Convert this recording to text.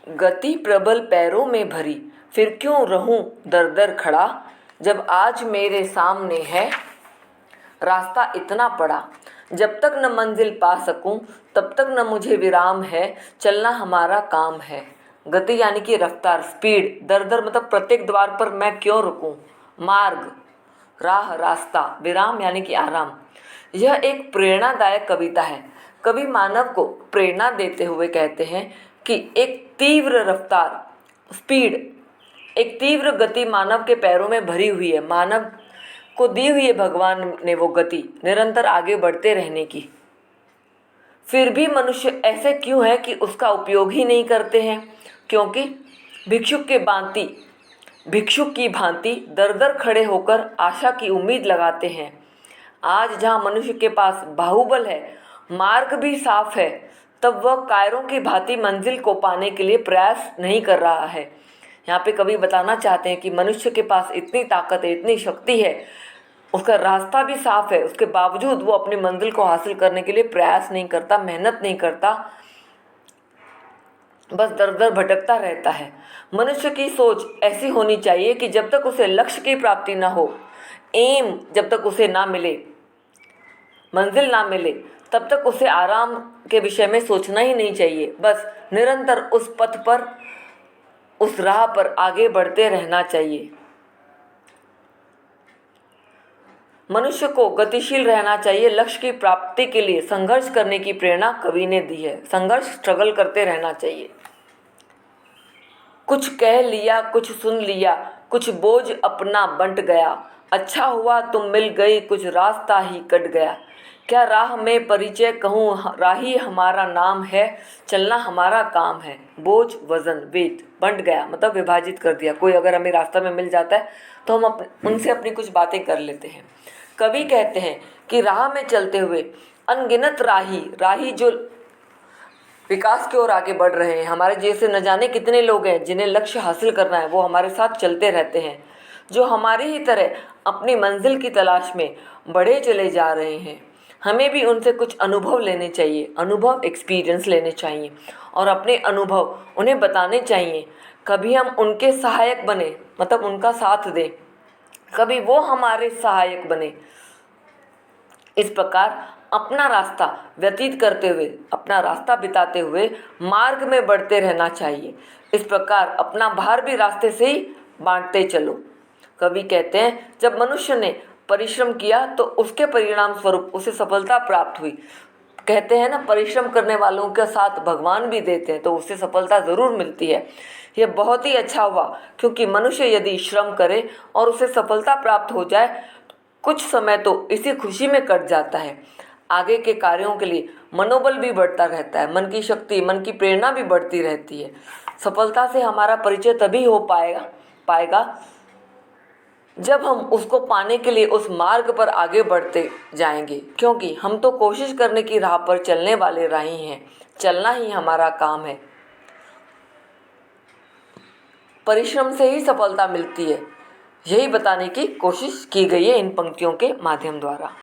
गति प्रबल पैरों में भरी, फिर क्यों रहूं दर दर खड़ा, जब आज मेरे सामने है रास्ता इतना पड़ा। जब तक न मंजिल पा सकूं तब तक न मुझे विराम है, चलना हमारा काम है। गति यानी कि रफ्तार, स्पीड। दर दर मतलब प्रत्येक द्वार पर मैं क्यों रुकूं। मार्ग, राह, रास्ता। विराम यानी कि आराम। यह एक प्रेरणादायक कविता है। कवि मानव को प्रेरणा देते हुए कहते हैं कि एक तीव्र रफ्तार, स्पीड, एक तीव्र गति मानव के पैरों में भरी हुई है। मानव को दी हुई है भगवान ने वो गति, निरंतर आगे बढ़ते रहने की। फिर भी मनुष्य ऐसे क्यों है कि उसका उपयोग ही नहीं करते हैं? क्योंकि भिक्षुक की भांति दर दर खड़े होकर आशा की उम्मीद लगाते हैं। आज जहाँ मनुष्य के पास बाहुबल है, मार्ग भी साफ है, तब वह कायरों की भांति मंजिल को पाने के लिए प्रयास नहीं कर रहा है। यहाँ पे कवि बताना चाहते हैं कि मनुष्य के पास इतनी ताकत है, इतनी शक्ति है, उसका रास्ता भी साफ है, उसके बावजूद वो अपनी मंजिल को हासिल करने के लिए प्रयास नहीं करता, मेहनत नहीं करता, बस दर दर भटकता रहता है। मनुष्य की सोच ऐसी होनी चाहिए कि जब तक उसे लक्ष्य की प्राप्ति ना हो, एम जब तक उसे ना मिले, मंजिल ना मिले, तब तक उसे आराम के विषय में सोचना ही नहीं चाहिए। बस निरंतर उस पथ पर, उस राह पर आगे बढ़ते रहना चाहिए। मनुष्य को गतिशील रहना चाहिए। लक्ष्य की प्राप्ति के लिए संघर्ष करने की प्रेरणा कवि ने दी है। संघर्ष, स्ट्रगल करते रहना चाहिए। कुछ कह लिया, कुछ सुन लिया, कुछ बोझ अपना बंट गया, अच्छा हुआ तुम मिल गई, कुछ रास्ता ही कट गया। क्या राह में परिचय कहूँ, राही हमारा नाम है, चलना हमारा काम है। बोझ, वजन, वेट, बंट गया मतलब विभाजित कर दिया। कोई अगर हमें रास्ता में मिल जाता है तो हम उनसे अपनी कुछ बातें कर लेते हैं। कवि कहते हैं कि राह में चलते हुए अनगिनत राही जो विकास की ओर आगे बढ़ रहे हैं, हमारे जैसे न जाने कितने लोग हैं जिन्हें लक्ष्य हासिल करना है, वो हमारे साथ चलते रहते हैं, जो हमारी ही तरह अपनी मंजिल की तलाश में बढ़े चले जा रहे हैं। हमें भी उनसे कुछ अनुभव लेने चाहिए, अनुभव, एक्सपीरियंस लेने चाहिए और अपने अनुभव उन्हें बताने चाहिए। कभी हम उनके सहायक बने, मतलब उनका साथ दें, कभी वो हमारे सहायक बने। इस प्रकार अपना रास्ता व्यतीत करते हुए, अपना रास्ता बिताते हुए मार्ग में बढ़ते रहना चाहिए। इस प्रकार अपना भार भी रास्ते से ही बांटते चलो। कवि कहते हैं जब मनुष्य ने परिश्रम किया तो उसके परिणाम स्वरूप उसे सफलता प्राप्त हुई। कहते हैं ना, परिश्रम करने वालों के साथ भगवान भी देते हैं, तो उससे सफलता ज़रूर मिलती है। यह बहुत ही अच्छा हुआ, क्योंकि मनुष्य यदि श्रम करे और उसे सफलता प्राप्त हो जाए, कुछ समय तो इसी खुशी में कट जाता है। आगे के कार्यों के लिए मनोबल भी बढ़ता रहता है, मन की शक्ति, मन की प्रेरणा भी बढ़ती रहती है। सफलता से हमारा परिचय तभी हो पाएगा जब हम उसको पाने के लिए उस मार्ग पर आगे बढ़ते जाएंगे, क्योंकि हम तो कोशिश करने की राह पर चलने वाले राही हैं, चलना ही हमारा काम है। परिश्रम से ही सफलता मिलती है, यही बताने की कोशिश की गई है इन पंक्तियों के माध्यम द्वारा।